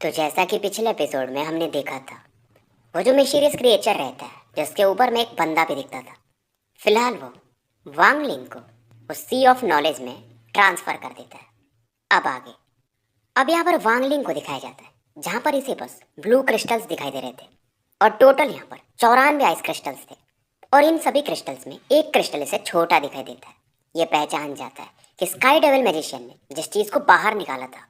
तो जैसा कि पिछले एपिसोड में हमने देखा था, वो जो मिस्टीरियस क्रिएचर रहता है जिसके ऊपर में एक बंदा भी दिखता था, फिलहाल वो वांग लिंग को उस सी ऑफ नॉलेज में ट्रांसफर कर देता है। अब आगे, अब यहाँ पर वांग लिंग को दिखाया जाता है जहाँ पर इसे बस ब्लू क्रिस्टल्स दिखाई दे रहे थे और टोटल यहाँ पर 94 आइस क्रिस्टल्स थे और इन सभी क्रिस्टल्स में एक क्रिस्टल इसे छोटा दिखाई देता है। ये पहचान जाता है कि स्काई डेविल मैजिशियन ने जिस चीज़ को बाहर निकाला था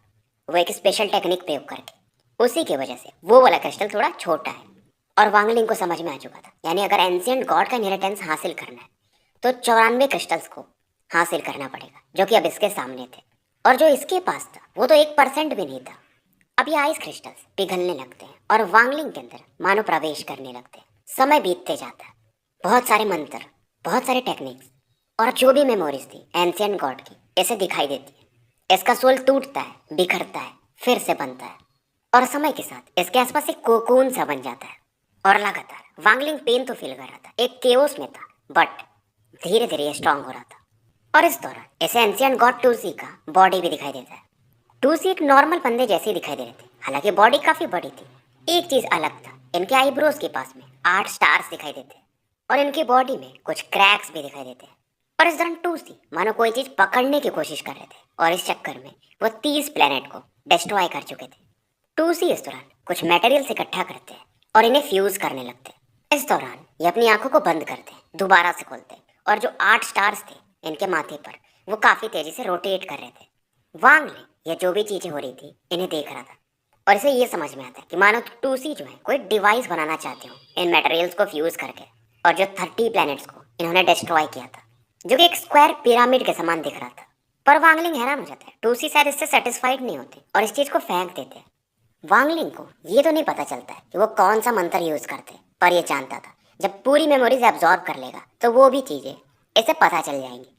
वो एक स्पेशल टेक्निक प्रयोग करके, उसी की वजह से वो वाला क्रिस्टल थोड़ा छोटा है। और वांगलिंग को समझ में आ चुका था, यानी अगर एंशिएंट गॉड का इनहेरिटेंस हासिल करना है तो 94 क्रिस्टल्स को हासिल करना पड़ेगा, जो कि अब इसके सामने थे। और जो इसके पास था वो तो 1% भी नहीं था। अब ये आइस क्रिस्टल्स पिघलने लगते हैं और वांगलिंग के अंदर मानो प्रवेश करने लगते हैं। समय बीतते जाता है, बहुत सारे मंत्र, बहुत सारे टेक्निक्स और जो भी मेमोरीज थी एंशिएंट गॉड की इसे दिखाई देती है। इसका सोल टूटता है, बिखरता है, फिर से बनता है और समय के साथ इसके आसपास एक कोकून सा बन जाता है। और लगातार वांगलिंग पेन तो फील कर रहा था, एक केओस में था, बट धीरे धीरे ये स्ट्रांग हो रहा था। और इस दौरान इसे एंशिएंट गॉड टूसी का बॉडी भी दिखाई देता है। टूसी एक नॉर्मल बंदे जैसे ही दिखाई दे रहे थे, हालांकि बॉडी काफी बड़ी थी। एक चीज अलग था, इनके आईब्रोज के पास में 8 स्टार्स दिखाई देते और इनकी बॉडी में कुछ क्रैक्स भी दिखाई देते। और इस दौरान टूसी मानो कोई चीज पकड़ने की कोशिश कर रहे थे और इस चक्कर में वो 30 प्लेनेट को डिस्ट्रॉय कर चुके थे। टूसी इस दौरान कुछ मटेरियल्स इकट्ठा करते हैं और इन्हें फ्यूज करने लगते हैं। इस दौरान ये अपनी आंखों को बंद करते हैं, दोबारा से खोलते हैं और जो 8 स्टार्स थे इनके माथे पर वो काफी तेजी से रोटेट कर रहे थे। वांग लिंग ये जो भी चीजें हो रही थी इन्हें देख रहा था और इसे ये समझ में आता है कि मानो टूसी जो है कोई डिवाइस बनाना चाहते हो इन मटेरियल्स को फ्यूज करके। और जो 30 प्लैनेट्स को इन्होंने डिस्ट्रॉय किया था, जो कि एक स्क्वायर पिरामिड के समान दिख रहा था। पर वांगलिंग हैरान हो जाता है, टूसी शायद इससे सेटिस्फाइड नहीं होते और इस चीज को फेंक देते हैं। वांगलिंग को ये तो नहीं पता चलता है कि वो कौन सा मंत्र यूज करते, पर ये जानता था जब पूरी मेमोरीज एब्जॉर्ब कर लेगा तो वो भी चीजें इसे पता चल जाएंगी।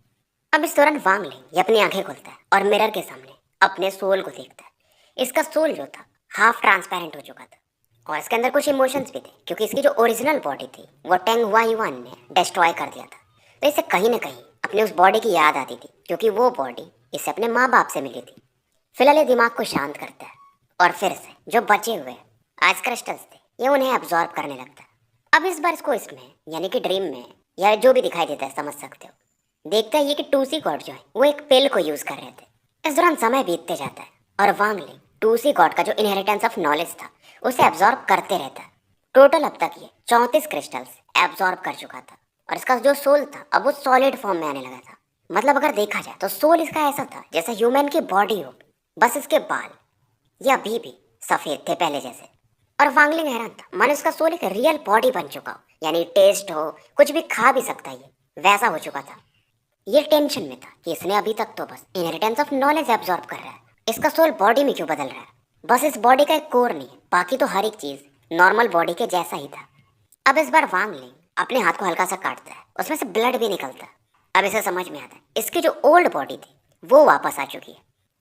अब इस दौरान वांगलिंग ये अपनी आंखें खोलता है और मिरर के सामने अपने सोल को देखता है। इसका सोल जो था हाफ ट्रांसपेरेंट हो चुका था और इसके अंदर कुछ इमोशंस भी थे, क्योंकि इसकी जो ओरिजिनल बॉडी थी वो टेंग वाईवान ने डिस्ट्रॉय कर दिया था। तो इसे कहीं ना कहीं अपने उस बॉडी की याद आती थी, क्योंकि वो बॉडी इसे अपने माँ बाप से मिली थी। फिलहाल ये दिमाग को शांत करता है और फिर से जो बचे हुए आइस क्रिस्टल्स थे ये उन्हें एब्जॉर्ब करने लगता है। अब इस बार इसको इसमें यानी कि ड्रीम में या जो भी दिखाई देता है, समझ सकते हो, देखता है ये कि टूसी गॉड जो है वो एक पिल को यूज कर रहे थे। इस दौरान समय बीतते जाता है और वांगलिंग टूसी गॉड का जो इनहेरिटेंस ऑफ नॉलेज था उसे एब्जॉर्ब करते रहता है। टोटल अब तक ये 34 क्रिस्टल्स एब्जॉर्ब कर चुका था और इसका जो सोल था अब वो सॉलिड फॉर्म में आने लगा था। मतलब अगर देखा जाए तो सोल इसका ऐसा था जैसे ह्यूमन की बॉडी हो, बस इसके बाल ये अभी भी सफेद थे पहले जैसे। और वांगलिंग हैरान था, मानो इसका सोल एक रियल बॉडी बन चुका हो, यानी टेस्ट हो, कुछ भी खा भी सकता है, ये वैसा हो चुका था। ये टेंशन में था कि इसने अभी तक तो बस इनहेरिटेंस ऑफ नॉलेज एब्जॉर्ब कर रहा है, इसका सोल बॉडी में क्यों बदल रहा है। बस इस बॉडी का एक कोर नहीं है, बाकी तो हर एक चीज नॉर्मल बॉडी के जैसा ही था। अब इस बार वांगलिंग अपने हाथ को हल्का सा काटता है, उसमें से ब्लड भी निकलता है। अब इसे समझ में आता है इसकी जो ओल्ड बॉडी थी वो वापस आ चुकी है,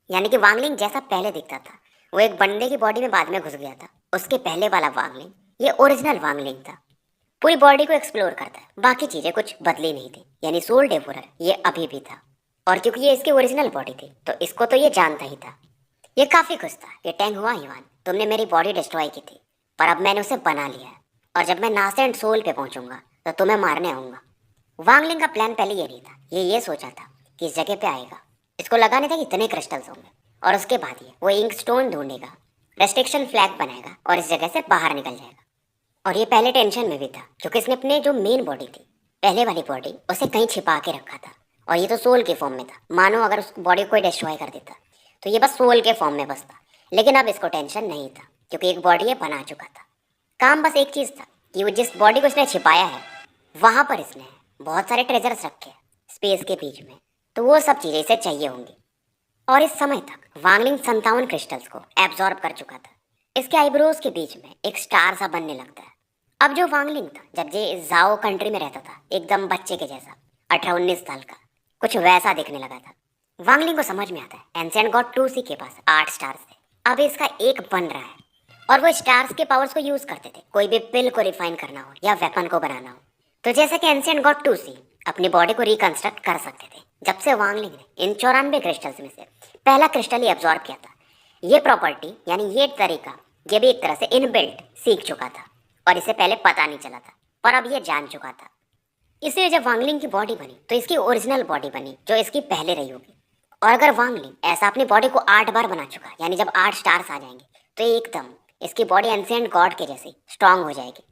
यानी कि वांगलिंग जैसा पहले दिखता था वो एक बंदे की बॉडी में बाद में घुस गया था। उसके पहले वाला वांगलिंग ये ओरिजिनल वांगलिंग था। पूरी बॉडी को एक्सप्लोर करता है, बाकी चीजें कुछ बदली नहीं थी, यानी सोल डेवोरर ये अभी भी था। और क्योंकि ये इसकी ओरिजिनल बॉडी थी तो इसको तो ये जानता ही था। ये काफी खुश था कि टेंग हुआ युआन, तुमने मेरी बॉडी डिस्ट्रॉय की थी पर अब मैंने उसे बना लिया है और जब मैं नासेंट सोल पे पहुंचूंगा तो तुम्हें मारने आऊंगा। वांगलिंग का प्लान पहले ये नहीं था, ये सोचा था कि इस जगह पे आएगा, इसको लगा नहीं था कि इतने क्रिस्टल्स होंगे और उसके बाद ये वो इंक स्टोन ढूंढेगा, रेस्ट्रिक्शन फ्लैग बनाएगा और इस जगह से बाहर निकल जाएगा। और ये पहले टेंशन में भी था क्योंकि इसने अपने जो मेन बॉडी थी, पहले वाली बॉडी, उसे कहीं छिपा के रखा था और ये तो सोल के फॉर्म में था। मानो अगर उस बॉडी को कोई डिस्ट्रॉय कर देता तो ये बस सोल के फॉर्म में बसता। लेकिन अब इसको टेंशन नहीं था क्योंकि एक बॉडी ये बना चुका था। काम बस एक चीज़ था कि वो जिस बॉडी को इसने छिपाया है वहाँ पर इसने बहुत सारे ट्रेजर्स रखे स्पेस के बीच में, तो वो सब चीज़ें इसे चाहिए होंगी। और इस समय तक वांगलिंग 57 क्रिस्टल्स को एब्जॉर्ब कर चुका था। इसके आईब्रोज के बीच में एक स्टार सा बनने लगता है। अब जो वांगलिंग था जब ये जाओ कंट्री में रहता था, एकदम बच्चे के जैसा, 18-19 साल का, कुछ वैसा दिखने लगा था। वांगलिंग को समझ में आता है एंशिएंट गॉड टूसी के पास 8 स्टार्स थे, अब इसका एक बन रहा है और वो स्टार्स के पावर्स को यूज करते थे कोई भी पिल को रिफाइन करना हो या वेपन को बनाना हो। तो जैसा कि एंशिएंट गॉड टूसी अपनी बॉडी को रिकंस्ट्रक्ट कर सकते थे, जब से वांगलिंग ने इन 94 क्रिस्टल्स में से पहला क्रिस्टल ही एब्जॉर्ब किया था, ये प्रॉपर्टी यानी ये तरीका ये भी एक तरह से इनबिल्ट सीख चुका था और इसे पहले पता नहीं चला था, पर अब ये जान चुका था। इसलिए जब वांगलिंग की बॉडी बनी तो इसकी ओरिजिनल बॉडी बनी जो इसकी पहले रही होगी। और अगर वांगलिंग ऐसा अपनी बॉडी को 8 बार बना चुका, यानी जब 8 स्टार्स आ जाएंगे तो एकदम इसकी बॉडी एंशिएंट गॉड के जैसी स्ट्रांग हो जाएगी।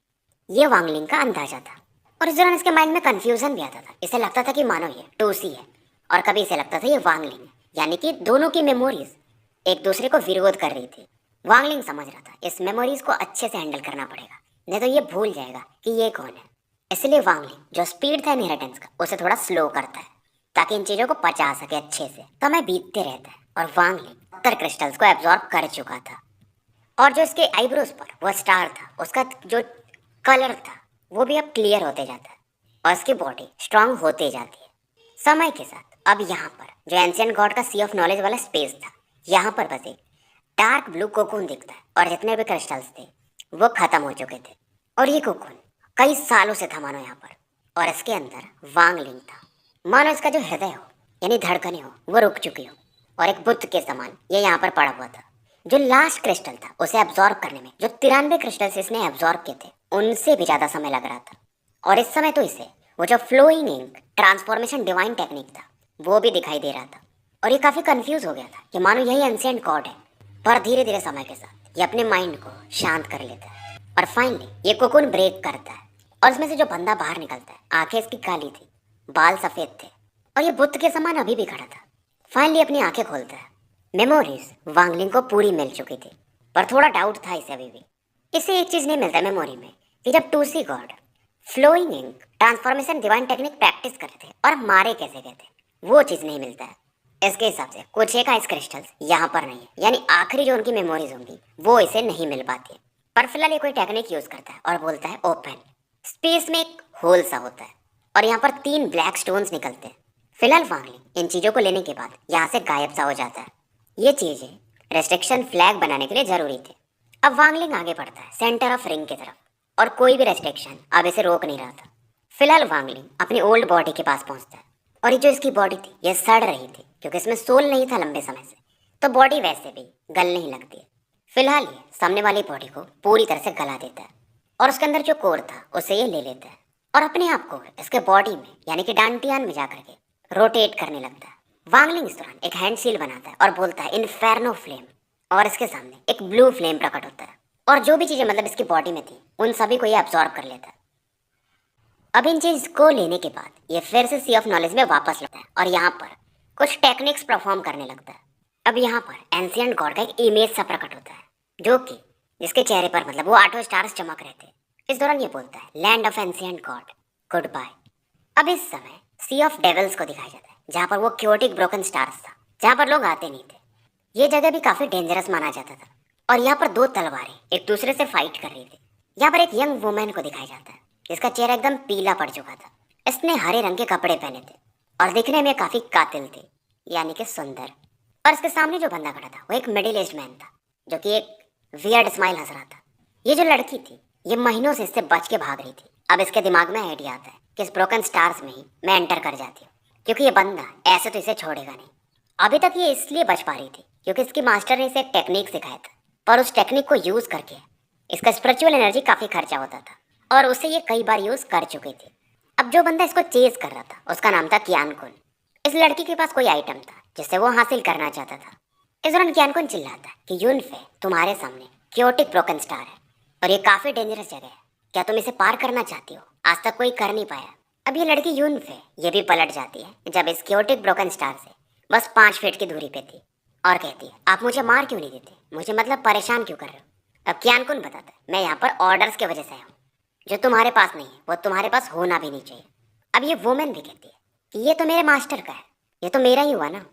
ये वांगलिंग का अंदाजा था। और इस दौरान इसके माइंड में कंफ्यूजन भी आता था। इसे लगता था कि मानो ये टूसी है, और कभी इसे लगता था ये वांगलिंग है, यानी कि दोनों की मेमोरीज एक दूसरे को विरोध कर रही थी। वांगलिंग समझ रहा था इस मेमोरीज को अच्छे से हैंडल करना पड़ेगा, नहीं तो ये भूल जाएगा कि ये कौन है। इसलिए वांगलिंग जो स्पीड था इनहेरिटेंस का उसे थोड़ा स्लो करता है ताकि इन चीज़ों को पचा सके अच्छे से। समय बीतते रहता है और वांगलिंग 70 क्रिस्टल्स को एब्जॉर्ब कर चुका था। और जो इसके आईब्रोज पर वो स्टार था, उसका जो कलर था वो भी अब क्लियर होते जाता है और इसकी बॉडी स्ट्रांग होते जाती है समय के साथ। अब यहाँ पर जो एंशिएंट गॉड का सी ऑफ नॉलेज वाला स्पेस था, यहाँ पर बस एक डार्क ब्लू कोकून दिखता है और जितने भी क्रिस्टल्स थे वो खत्म हो चुके थे। और ये कोकून कई सालों से था मानो यहाँ पर, और इसके अंदर वांगलिंग था। मानो इसका जो हृदय हो यानी धड़कनें हो वो रुक चुकी हो, और एक बुत के समान ये यहाँ पर पड़ा हुआ था। जो लास्ट क्रिस्टल था उसे एब्जॉर्ब करने में जो 93 क्रिस्टल्स इसने एब्जॉर्ब किए थे उनसे भी ज़्यादा समय लग रहा था। और इस समय तो इसे वो जो flowing ink transformation divine technique था वो भी दिखाई दे रहा था। और ये काफ़ी कंफ्यूज हो गया था कि मानो यही एंशिएंट गॉड है। पर धीरे धीरे समय के साथ ये अपने माइंड को शांत कर लेता है और फाइनली ये कोकून ब्रेक करता है और इसमें से जो बंदा बाहर निकलता है, आंखें इसकी काली थी, बाल सफ़ेद थे और ये बुत के समान अभी भी खड़ा था। फाइनली अपनी आंखें खोलता है। मेमोरीज वांगलिंग को पूरी मिल चुकी थी, पर थोड़ा डाउट था इसे अभी भी। इसे एक चीज़ नहीं मिलता मेमोरी में कि जब टूसी god flowing ink transformation divine technique practice कर रहे थे और मारे कैसे गए थे, वो चीज़ नहीं मिलता है। इसके हिसाब से कुछ एक आइस क्रिस्टल्स यहाँ पर नहीं है, यानी आखिरी जो उनकी मेमोरीज होंगी वो इसे नहीं मिल पाती है। पर फिलहाल ये कोई टेक्निक यूज़ करता है और बोलता है ओपन। स्पेस में एक होल सा होता है और यहाँ पर 3 ब्लैक स्टोन्स निकलते हैं। फिलहाल वांगलिंग इन चीज़ों को लेने के बाद यहाँ से गायब सा हो जाता है। ये चीज़ें रेस्ट्रिक्शन फ्लैग बनाने के लिए ज़रूरी थी। अब वांगलिंग आगे बढ़ता है सेंटर ऑफ रिंग की तरफ, और कोई भी रेस्ट्रिक्शन अब इसे रोक नहीं रहा था। फिलहाल वांगलिंग अपनी ओल्ड बॉडी के पास पहुंचता है, और ये जो इसकी बॉडी थी ये सड़ रही थी क्योंकि इसमें सोल नहीं था लंबे समय से, तो बॉडी वैसे भी गलने ही लगती है। फिलहाल ये सामने वाली बॉडी को पूरी तरह से गला देता है और उसके अंदर जो कोर था उसे ये ले लेता है और अपने आप को इसके बॉडी में यानी कि डांटियान में जा करके रोटेट करने लगता है। वांगलिंग इस दौरान एक हैंड सील बनाता है और बोलता है इन्फेर्नो फ्लेम, और इसके सामने एक ब्लू फ्लेम प्रकट होता है और जो भी चीज़ें मतलब इसकी बॉडी में थी उन सभी को ये अब्जॉर्ब कर लेता है। अब इन चीज़ को लेने के बाद ये फिर से सी ऑफ नॉलेज में वापस लगता है और यहाँ पर कुछ टेक्निक्स परफॉर्म करने लगता है। अब यहाँ पर एंशिएंट गॉड का एक इमेज सा प्रकट होता है जो कि जिसके चेहरे पर मतलब वो 8 स्टार्स चमक रहे थे। इस दौरान ये बोलता है land of ancient god good bye. अब इस समय सी ऑफ डेविल्स को दिखाया जाता है जहाँ पर वो क्योटिक ब्रोकन स्टार्स था, जहाँ पर लोग आते नहीं थे। ये जगह भी काफ़ी डेंजरस माना जाता था और यहाँ पर 2 तलवारें एक दूसरे से फाइट कर रही थी। यहाँ पर एक यंग वुमेन को दिखाया जाता है जिसका चेहरा एकदम पीला पड़ चुका था। इसने हरे रंग के कपड़े पहने थे और दिखने में काफ़ी कातिल थे, यानी कि सुंदर। और इसके सामने जो बंदा खड़ा था वो एक मिडिल एज मैन था जो कि एक वियर्ड स्माइल हंस रहा था। ये जो लड़की थी ये महीनों से इससे बच के भाग रही थी। अब इसके दिमाग में आइडिया आता है कि इस ब्रोकन स्टार्स में ही मैं एंटर कर जाती हूँ, क्योंकि ये बंदा ऐसे तो इसे छोड़ेगा नहीं। अभी तक ये इसलिए बच पा रही थी क्योंकि इसकी मास्टर ने इसे एक टेक्निक सिखाया था, पर उस टेक्निक को यूज़ करके इसका स्पिरिचुअल एनर्जी काफ़ी खर्चा होता था और उसे ये कई बार यूज़ कर चुकी थी। अब जो बंदा इसको चेज कर रहा था उसका नाम था कियानकुन। इस लड़की के पास कोई आइटम था जिसे वो हासिल करना चाहता था। इस दौरान कियानकुन चिल्लाता है कि यूनफे तुम्हारे सामने क्योटिक ब्रोकन स्टार है और ये काफ़ी डेंजरस जगह है, क्या तुम इसे पार करना चाहती हो? आज तक कोई कर नहीं पाया। अब ये लड़की यूनफे ये भी पलट जाती है जब इस क्योटिक ब्रोकन स्टार से बस 5 फीट की दूरी पे थी और कहती है आप मुझे मार क्यों नहीं देते, मुझे मतलब परेशान क्यों कर रहे हो? अब कियानकुन बताता है मैं यहाँ पर ऑर्डर्स की वजह से आया हूँ, जो तुम्हारे पास नहीं है वो तुम्हारे पास होना भी नहीं चाहिए। अब ये वुमेन भी कहती है कि ये तो मेरे मास्टर का है, ये तो मेरा ही हुआ ना।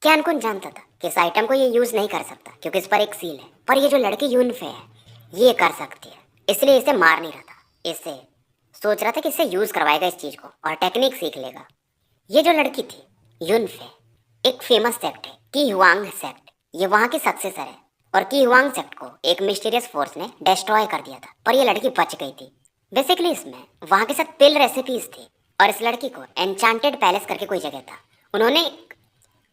कियानकुन जानता था कि इस आइटम को ये यूज़ नहीं कर सकता क्योंकि इस पर एक सील है, पर ये जो लड़की यूनफे है ये कर सकती है, इसलिए इसे मार नहीं रहा था। इससे सोच रहा था कि इससे यूज़ करवाएगा इस चीज़ को और टेक्निक सीख लेगा। ये जो लड़की थी यूनफे एक फेमस सेक्ट है की हुआंग सेक्ट, ये वहाँ की सक्सेसर है और की हुआंग सेक्ट को एक मिस्टीरियस फोर्स ने डिस्ट्रॉय कर दिया था, पर ये लड़की बच गई थी। बेसिकली इसमें वहाँ के साथ पिल रेसिपीज थी और इस लड़की को एन्चांटेड पैलेस करके कोई जगह था, उन्होंने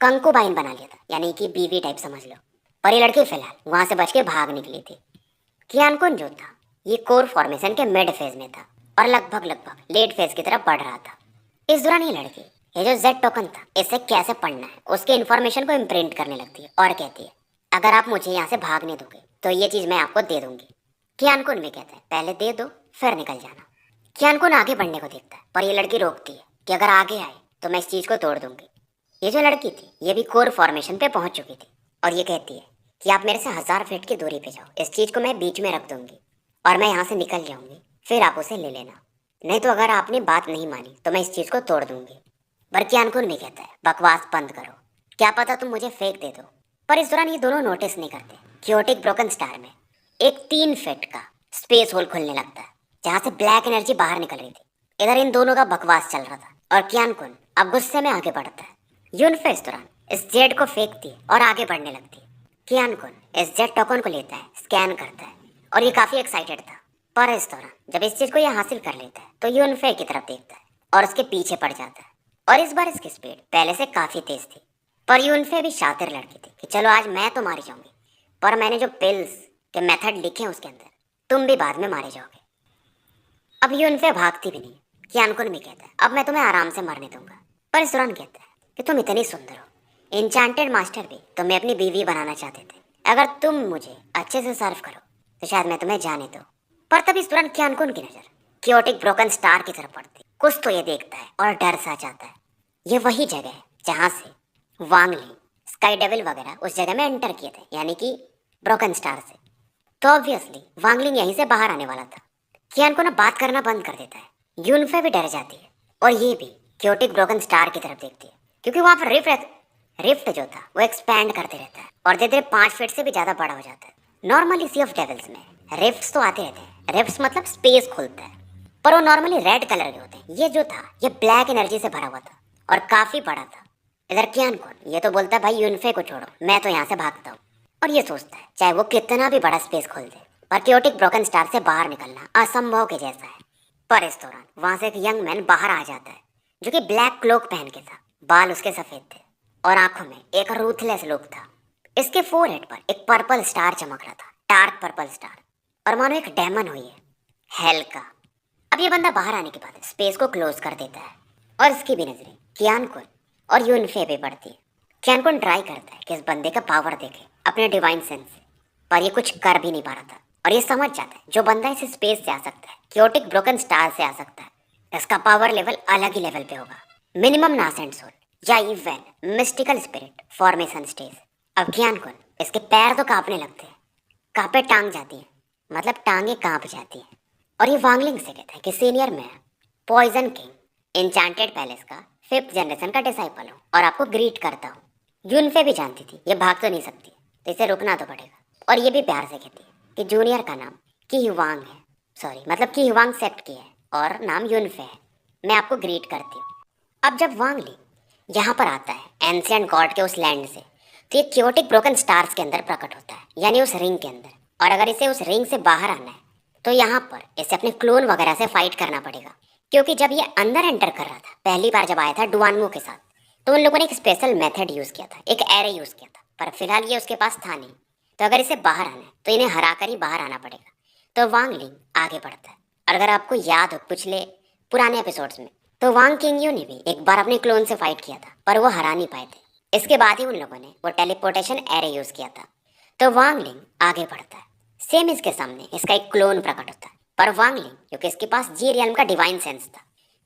कंकुबाइन बना लिया था, यानी कि बीवी टाइप समझ लो। पर ये लड़की फिलहाल वहां से बच के भाग निकली थी। कियानकुन जो था ये कोर फॉर्मेशन के मिड फेज में था और लगभग लगभग लेट फेज की तरफ बढ़ रहा था। इस दौरान ये लड़की, ये जो जेड टोकन था इसे कैसे पढ़ना है उसके इन्फॉर्मेशन को इम्प्रिंट करने लगती है और कहती है अगर आप मुझे यहाँ से भागने दोगे तो ये चीज़ मैं आपको दे दूंगी। कियानकुन भी कहता है पहले दे दो फिर निकल जाना। कियानकुन आगे बढ़ने को देखता है पर ये लड़की रोकती है कि अगर आगे आए तो मैं इस चीज़ को तोड़ दूंगी। ये जो लड़की थी ये भी कोर फॉर्मेशन पे पहुंच चुकी थी और ये कहती है कि आप मेरे से 1000 फीट की दूरी पे जाओ, इस चीज़ को मैं बीच में रख दूंगी और मैं यहाँ से निकल जाऊंगी, फिर आप उसे ले लेना, नहीं तो अगर आपने बात नहीं मानी तो मैं इस चीज़ को तोड़ दूंगी। पर कियानकुन भी कहता है बकवास बंद करो, क्या पता तुम मुझे फेंक दे दो। पर इस दौरान ये दोनों नोटिस नहीं करते क्योटिक ब्रोकन स्टार में एक 3 फीट का स्पेस होल खुलने लगता है जहाँ से ब्लैक एनर्जी बाहर निकल रही थी। इधर इन दोनों का बकवास चल रहा था और कियानकुन अब गुस्से में आगे बढ़ता है। यूनफे इस दौरान इस जेड को फेंकती है और आगे बढ़ने लगती है। कियानकुन इस जेड टोकन को लेता है, स्कैन करता है और ये काफ़ी एक्साइटेड था। पर इस दौरान जब इस चीज़ को ये हासिल कर लेता है तो यूनफे की तरफ देखता है और उसके पीछे पड़ जाता है और इस बार इसकी स्पीड पहले से काफ़ी तेज थी। पर यूनफे भी शातिर लड़की थी कि चलो आज मैं तो मारी जाऊंगी, पर मैंने जो पिल्स के मेथड लिखे हैं उसके अंदर तुम भी बाद में मारे जाओगे। अब यूनफे भागती भी नहीं। कियानकुन भी कहता है अब मैं तुम्हें आराम से मरने दूंगा। पर इस दौरान कहता है कि तुम इतनी सुंदर हो, इंचांटेड मास्टर भी तुम्हें अपनी बीवी बनाना चाहते थे, अगर तुम मुझे अच्छे से सर्व करो तो शायद मैं तुम्हें जाने दूं। पर तभी इस दौरान कियानकुन की नज़र क्योटिक ब्रोकन स्टार की तरफ पड़ती। कुछ तो ये देखता है और डर सा जाता है। ये वही जगह है जहाँ से वांग ली, स्काई डेविल वगैरह उस जगह में एंटर किए थे, यानी कि ब्रोकन स्टार से। तो ऑब्वियसली वांग लिंग यहीं से बाहर आने वाला था। कियानकुन अब बात करना बंद कर देता है। यूनफे भी डर जाती है और ये भी क्योटिक ब्रोकन स्टार की तरफ देखती है क्योंकि वहाँ पर रिफ्ट जो था वो एक्सपैंड करते रहता है और धीरे धीरे 5 फीट से भी ज़्यादा बड़ा हो जाता है। नॉर्मली सी ऑफ डेविल्स में रिफ्ट्स तो आते रहते हैं, रिफ्ट्स मतलब स्पेस खुलता है, पर वो नॉर्मली रेड कलर के होते हैं। ये जो था ये ब्लैक एनर्जी से भरा हुआ था और काफ़ी बड़ा था। इधर कियानकुन ये तो बोलता है भाई यूनफे को छोड़ो, मैं तो यहाँ से भागता हूँ। और ये सोचता है चाहे वो कितना भी बड़ा स्पेस खोल दे पर क्योटिक ब्रोकन स्टार से बाहर निकलना असंभव के जैसा है। पर इस दौरान वहाँ से एक यंग मैन बाहर आ जाता है जो कि ब्लैक क्लोक पहन के था, बाल उसके सफ़ेद थे और आंखों में एक रूथलेस लुक था। इसके फोरहेड पर एक पर्पल स्टार चमक रहा था, डार्क पर्पल स्टार, और मानो एक डेमन हुई है, हेल का। अब ये बंदा बाहर आने के बाद स्पेस को क्लोज कर देता है और इसकी भी नजरें कियानकुन और यूनफे पे पड़ती है। कियानकुन ट्राई करता है कि इस बंदे का पावर देखे अपने डिवाइन सेंस से, पर ये कुछ कर भी नहीं पा रहा था और ये समझ जाता है जो बंदा इस स्पेस से आ सकता है, क्योटिक ब्रोकन स्टार से आ सकता है, इसका पावर लेवल अलग ही लेवल पे होगा, मिनिमम नासेंट सोल या even mystical spirit formation stage. अब कियानकुन इसके पैर तो कांपने लगते हैं, कांपे टांग जाती है, मतलब टांगे कांप जाती है। और ये वांगलिंग से कहता है कि सीनियर मैं पॉइजन किंग एन्चांटेड पैलेस का 5th जनरेशन का डिसाइपल हूँ और आपको ग्रीट करता हूँ। यूनफे भी जानती थी ये भाग तो नहीं सकती तो इसे रुकना तो पड़ेगा, और ये भी प्यार से कहती है कि जूनियर का नाम की हिवांग है, सॉरी मतलब की हिवांग सेप्ट की है और नाम यूनफे है, मैं आपको ग्रीट करती हूँ। अब जब वांग ली यहाँ पर आता है एंशिएंट गॉड के उस लैंड से, तो ये क्योटिक ब्रोकन स्टार्स के अंदर प्रकट होता है, यानी उस रिंग के अंदर। और अगर इसे उस रिंग से बाहर आना है तो यहाँ पर इसे अपने क्लोन वगैरह से फाइट करना पड़ेगा, क्योंकि जब ये अंदर एंटर कर रहा था पहली बार जब आया था डुआनमो के साथ, तो उन लोगों ने एक स्पेशल मेथड यूज़ किया था, एक एरे यूज़ किया था, पर फिलहाल ये उसके पास था नहीं। तो अगर इसे बाहर आना है तो इन्हें हरा कर ही बाहर आना पड़ेगा। तो वांग लिंग आगे बढ़ता है। और अगर आपको याद हो पिछले पुराने एपिसोड्स में, तो वांग किंगयू ने भी एक बार अपने क्लोन से फाइट किया था पर वो हरा नहीं पाए थे। इसके बाद ही उन लोगों ने वो टेलीपोर्टेशन एरे यूज़ किया था। तो वांग लिंग आगे बढ़ता है, सेम इसके सामने इसका एक क्लोन प्रकट होता है, पर वांग लिंग क्योंकि इसके पास जी रियल्म का डिवाइन सेंस था,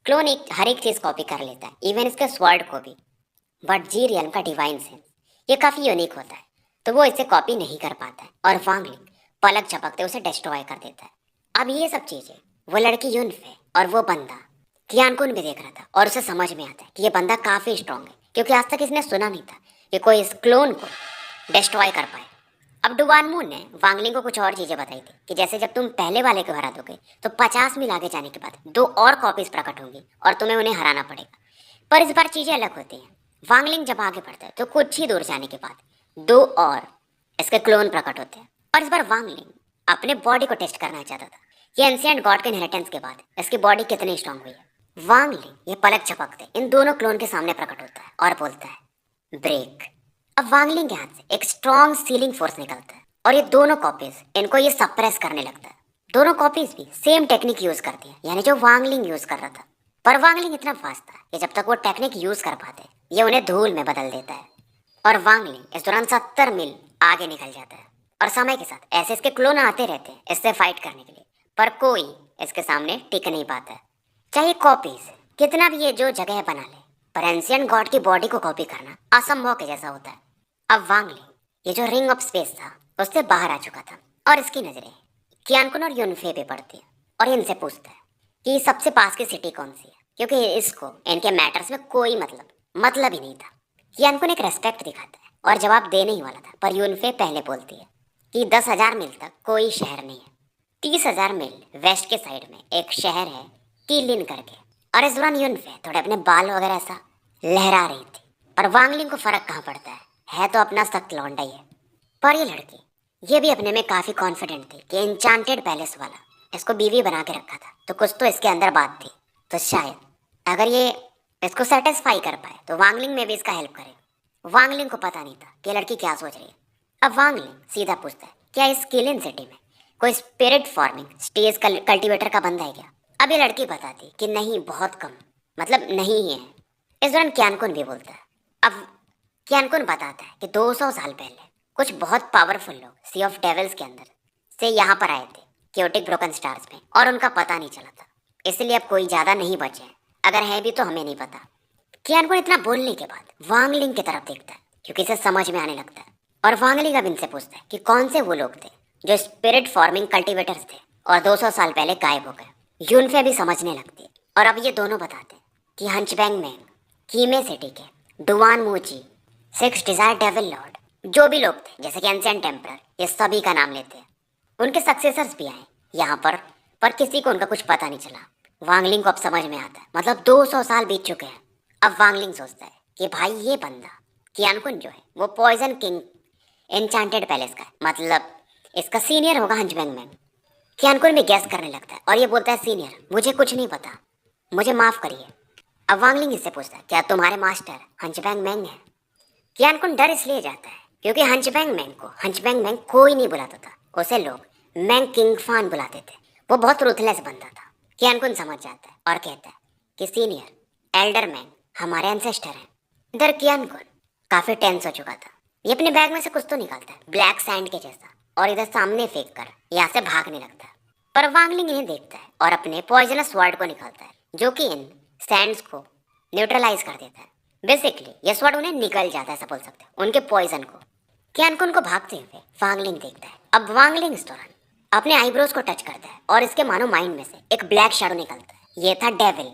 क्लोन एक हर एक चीज़ कॉपी कर लेता है, इवन इसके स्वॉर्ड को भी, बट जी रियल्म का डिवाइन सेंस ये काफ़ी यूनिक होता है तो वो इसे कॉपी नहीं कर पाता है और वांग लिंग पलक झपकते उसे डिस्ट्रॉय कर देता है। अब ये सब चीज़ें वो लड़की यूनफे और वो बंदा कियानकुन भी देख रहा था और उसे समझ में आता है कि ये बंदा काफ़ी स्ट्रॉन्ग है, क्योंकि आज तक इसने सुना नहीं था कि कोई इस क्लोन को डिस्ट्रॉय कर पाए। अब डुआनमू ने वांगलिंग को कुछ और चीज़ें बताई थी कि जैसे जब तुम पहले वाले को हरा दोगे तो 50 मील आगे जाने के बाद 2 और कॉपीज प्रकट होंगी और तुम्हें उन्हें हराना पड़ेगा। पर इस बार चीज़ें अलग होती हैं। वांगलिंग जब आगे बढ़ता है तो कुछ ही दूर जाने के बाद 2 और इसके क्लोन प्रकट होते हैं, और इस बार वांगलिंग अपने बॉडी को टेस्ट करना चाहता था कि एंशिएंट गॉड के इनहेरिटेंस के बाद इसकी बॉडी कितनी स्ट्रांग हुई है। वांगलिंग ये पलक झपकते इन दोनों क्लोन के सामने प्रकट होता है और बोलता है ब्रेक। अब वांगलिंग के हाथ से एक स्ट्रॉन्ग सीलिंग फोर्स निकलता है और ये दोनों कॉपीज इनको ये सप्रेस करने लगता है। दोनों कॉपीज भी सेम टेक्निक यूज करती है, यानी जो वांगलिंग यूज कर रहा था। पर वांगलिंग इतना फास्ट था कि जब तक वो टेक्निक यूज कर पाते ये उन्हें धूल में बदल देता है और वांगलिंग इस दौरान 70 मील आगे निकल जाता है। और समय के साथ ऐसे इसके क्लोन आते रहते हैं इससे फाइट करने के लिए, पर कोई इसके सामने टिक नहीं पाता है। चाहे कॉपीज कितना भी ये जो जगह बना ले, पर एंशिएंट गॉड की बॉडी को कॉपी करना असंभव के जैसा होता है। अब वांगलिंग ये जो रिंग ऑफ स्पेस था उससे बाहर आ चुका था और इसकी नजरें कियानकुन और यूनफे पे पड़ती है और ये इनसे पूछता है कि सबसे पास की सिटी कौन सी है, क्योंकि इसको इनके मैटर्स में कोई मतलब ही नहीं था। कियानकुन एक रेस्पेक्ट दिखाता है और जवाब देने ही वाला था, पर यूनफे पहले बोलती है कि 10,000 मील तक कोई शहर नहीं है। 30,000 मील वेस्ट के साइड में एक शहर है कीलिन करके। और इस दौरान यूनफे थोड़े अपने बाल वगैरह ऐसा लहरा रही थी, पर वांगलिंग को फर्क कहाँ पड़ता है तो अपना सख्त लौंडा ही है। पर ये लड़की ये भी अपने में काफी कॉन्फिडेंट थी कि एन्चांटेड पैलेस वाला इसको बीवी बना के रखा था, तो कुछ तो इसके अंदर बात थी। तो शायद अगर ये इसको सेटिस्फाई कर पाए तो वांगलिंग में भी इसका हेल्प करे। वांगलिंग को पता नहीं था कि लड़की क्या सोच रही है। अब वांगलिंग सीधा पूछता है, क्या इस किलिन सिटी में कोई स्पिरिट फॉर्मिंग स्टेज कल्टीवेटर का बंदा है क्या? अब ये लड़की बताती कि नहीं, बहुत कम, मतलब नहीं ही है। इस दौरान क्यानकुन भी बोलता है। अब क्यानकुन बताता है कि 200 साल पहले कुछ बहुत पावरफुल लोग सी ऑफ डेविल्स के अंदर से यहाँ पर आए थे क्योटिक ब्रोकन स्टार्स में, और उनका पता नहीं चला था, इसलिए अब कोई ज्यादा नहीं बचे हैं, अगर है भी तो हमें नहीं पता। कियानकुन इतना बोलने के बाद वांगलिंग की तरफ देखता है क्योंकि इसे समझ में आने लगता है, और वांगलिंग अब इनसे पूछता है कि कौन से वो लोग थे जो स्पिरिट फॉर्मिंग कल्टीवेटर्स थे और 200 साल पहले गायब हो गए। यूनफे भी समझने लगती है और अब ये दोनों बताते हैं कि हंचबैंग मैंग, कीमे सिटी के डुवान मूची, 6 डिजायर डेविल लॉर्ड, जो भी लोग थे जैसे कि एंशिएंट टेम्परर, ये सभी का नाम लेते हैं। उनके सक्सेसर्स भी आए यहाँ पर किसी को उनका कुछ पता नहीं चला। वांगलिंग को अब समझ में आता है, मतलब 200 साल बीत चुके हैं। अब वांगलिंग सोचता है कि भाई ये बंदा कियानकुन जो है वो पॉइजन किंग एन्चांटेड पैलेस का है, मतलब इसका सीनियर होगा हंचबैंग मैंग। कियानकुन भी गैस करने लगता है और ये बोलता है, सीनियर मुझे कुछ नहीं पता, मुझे माफ करिए। अब वांगलिंग इससे पूछता है, क्या तुम्हारे मास्टर हंचबैंग मैंग है? कियानकुन डर इसलिए जाता है क्योंकि हंचबैंग मैंग को हंचबैंग मैंग कोई नहीं बुलाता था, उसे लोग मैंग किंग फान बुलाते थे। वो बहुत रूथलेस बंदा था। कियानकुन समझ जाता है और कहता है कि सीनियर एल्डर मैंग हमारे एंसेस्टर हैं। इधर कियानकुन काफी टेंस हो चुका था। ये अपने बैग में से कुछ तो निकालता है ब्लैक सैंड के जैसा, और इधर सामने फेंक कर यहाँ से भागने लगता है। पर वांगलिंग इन्हें देखता है और अपने पॉइजनस वर्ड को निकालता है जो कि इन सैंड्स को न्यूट्रलाइज कर देता है। बेसिकली ये स्वॉर्ड उन्हें निकल जाता है, ऐसा बोल सकते हैं, उनके पॉइजन को। कियानकुन को भागते हुए वांगलिंग देखता है। अब वांगलिंग इस दौरान अपने आईब्रोज को टच करता है और इसके मानो माइंड में से एक ब्लैक शैडो निकलता है। ये था डेविल,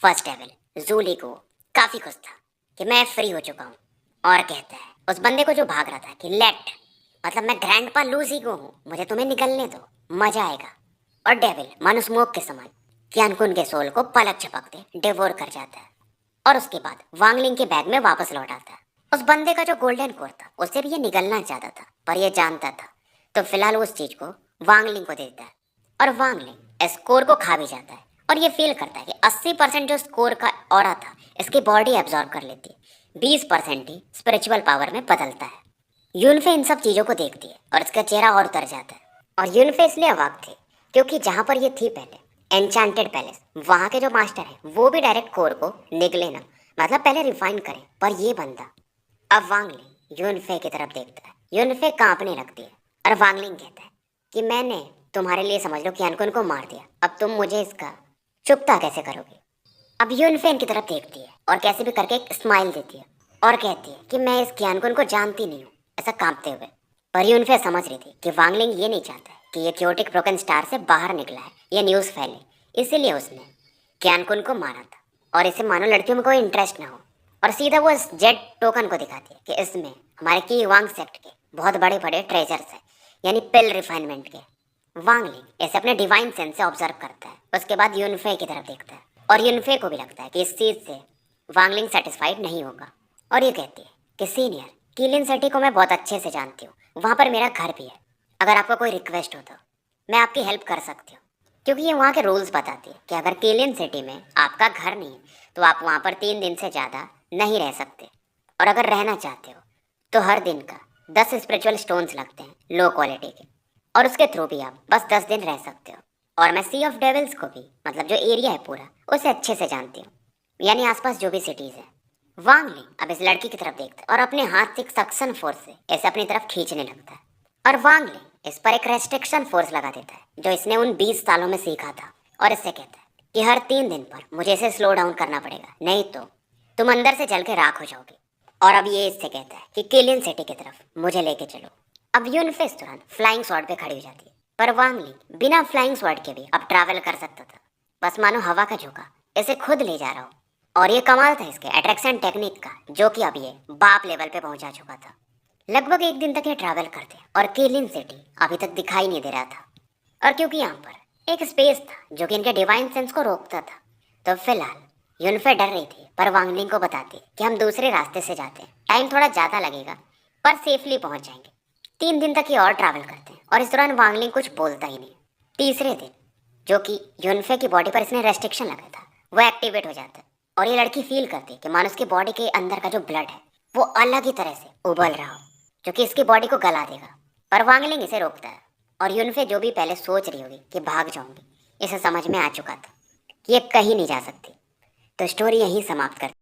फर्स्ट डेविल जूली को। काफी खुश था कि मैं फ्री हो चुका हूँ, और कहता है उस बंदे को जो भाग रहा था कि लेट, मतलब मैं ग्रैंडपा लूसी को हूँ, मुझे तुम्हें निकलने दो, मजा आएगा। और डेविल मानो स्मोक के समान कियानकुन के सोल को पलक झपकते डिवोर कर जाता है और उसके बाद वांगलिंग के बैग में वापस लौट आता है। उस बंदे का जो गोल्डन कोर था उससे भी ये निकलना चाहता था, पर ये जानता था, तो फिलहाल वो उस चीज को वांगलिंग को देता है और वांगलिंग स्कोर को खा भी जाता है और ये फील करता है कि 80% जो स्कोर का ऑरा था इसकी बॉडी एब्जॉर्ब कर लेती है, 20% ही स्पिरिचुअल पावर में बदलता है। यूनफे इन सब चीजों को देखती है और इसका चेहरा और उतर जाता है। और यूनफे इसलिए अवाक थी क्योंकि जहां पर ये थी पहले एन्चांटेड पैलेस, वहां के जो मास्टर हैं वो भी डायरेक्ट कोर को निगले ना, मतलब पहले रिफाइन करें, पर ये बंदा। अब वांगलिंग यूनफे की तरफ देखता है। यूनफे कांपने लगती है और वांगलिंग कहता है कि मैंने तुम्हारे लिए समझ लो कियानकुन को मार दिया, अब तुम मुझे इसका चुकता कैसे करोगे? अब यूनफे इनकी तरफ देखती है और कैसे भी करके एक स्माइल देती है और कहती है कि मैं इस कियानकुन को जानती नहीं हूँ, ऐसा कांपते हुए। पर यूनफे समझ रही थी कि वांगलिंग ये नहीं चाहता कि ये क्योटिक ब्रोकन स्टार से बाहर निकला है, ये न्यूज़ फैले, इसीलिए उसने कियानकुन को मारा था। और इसे मानो लड़कियों में कोई इंटरेस्ट ना हो, और सीधा वो इस जेड टोकन को दिखाती है कि इसमें हमारे की वांग सेक्ट के बहुत बड़े बड़े ट्रेजर्स हैं, यानी पिल रिफाइनमेंट के। वांगलिंग ऐसे अपने डिवाइन सेंस से ऑब्जर्व करता है, उसके बाद यूनफे की तरफ देखता है और यूनफे को भी लगता है कि इस चीज़ से वांगलिंग सेटिस्फाइड नहीं होगा, और ये कहती है कि सीनियर कीलिन सिटी को मैं बहुत अच्छे से जानती हूँ, वहाँ पर मेरा घर भी है, अगर आपको कोई रिक्वेस्ट हो तो मैं आपकी हेल्प कर सकती हूँ। क्योंकि ये वहाँ के रूल्स बताती है कि अगर कीलिन सिटी में आपका घर नहीं है तो आप वहाँ पर 3 दिन से ज़्यादा नहीं रह सकते, और अगर रहना चाहते हो तो हर दिन का 10 स्पिरिचुअल स्टोन्स लगते हैं लो क्वालिटी के, और उसके थ्रू भी आप बस 10 दिन रह सकते हो। और मैं सी ऑफ डेविल्स को भी, मतलब जो एरिया है पूरा, उसे अच्छे से जानती हूँ, यानी आसपास जो भी सिटीज़ है। वांग लिंग अब इस लड़की की तरफ देखता है और अपने हाथ से एक सक्शन फोर्स से ऐसे अपनी तरफ खींचने लगता है, और वांग लिंग इस पर एक रेस्ट्रिक्शन फोर्स लगा देता है जो इसने उन 20 सालों में सीखा था, और इससे कहता है कि हर 3 दिन पर मुझे इसे स्लो डाउन करना पड़ेगा, नहीं तो तुम अंदर से जल के राख हो जाओगे। और अब ये इससे कहता है कि केलियन सिटी की तरफ मुझे लेके चलो। अब यूनफे इस तुरंत फ्लाइंग स्वॉर्ड पे खड़ी हो जाती है, पर वांग लिंग बिना फ्लाइंग स्वॉर्ड के भी अब ट्रैवल कर सकता था, बस मानो हवा का झोंका इसे खुद ले जा रहा हो। और ये कमाल था इसके अट्रैक्शन टेक्निक का, जो कि अब ये बाप लेवल पे पहुंचा चुका था। लगभग एक दिन तक ये ट्रैवल करते और केलिन सिटी अभी तक दिखाई नहीं दे रहा था, और क्योंकि यहाँ पर एक स्पेस था जो कि इनके डिवाइन सेंस को रोकता था, तो फिलहाल यूनफे डर रही थी, पर वांगलिंग को बताती कि हम दूसरे रास्ते से जाते हैं, टाइम थोड़ा ज़्यादा लगेगा पर सेफली पहुंच जाएंगे। 3 दिन तक ये और ट्रैवल करते हैं, और इस दौरान वांगलिंग कुछ बोलता ही नहीं। तीसरे दिन, जो कि यूनफे की बॉडी पर इसने रेस्ट्रिक्शन लगा था, वो एक्टिवेट हो जाता है, और ये लड़की फील करती है कि मानो उसकी बॉडी के अंदर का जो ब्लड है वो अलग ही तरह से उबल रहा हो, जो कि इसकी बॉडी को गला देगा। पर वांगलिंग इसे रोकता है, और यूनफे जो भी पहले सोच रही होगी कि भाग जाऊंगी, इसे समझ में आ चुका था कि ये कहीं नहीं जा सकती। तो स्टोरी यहीं समाप्त कर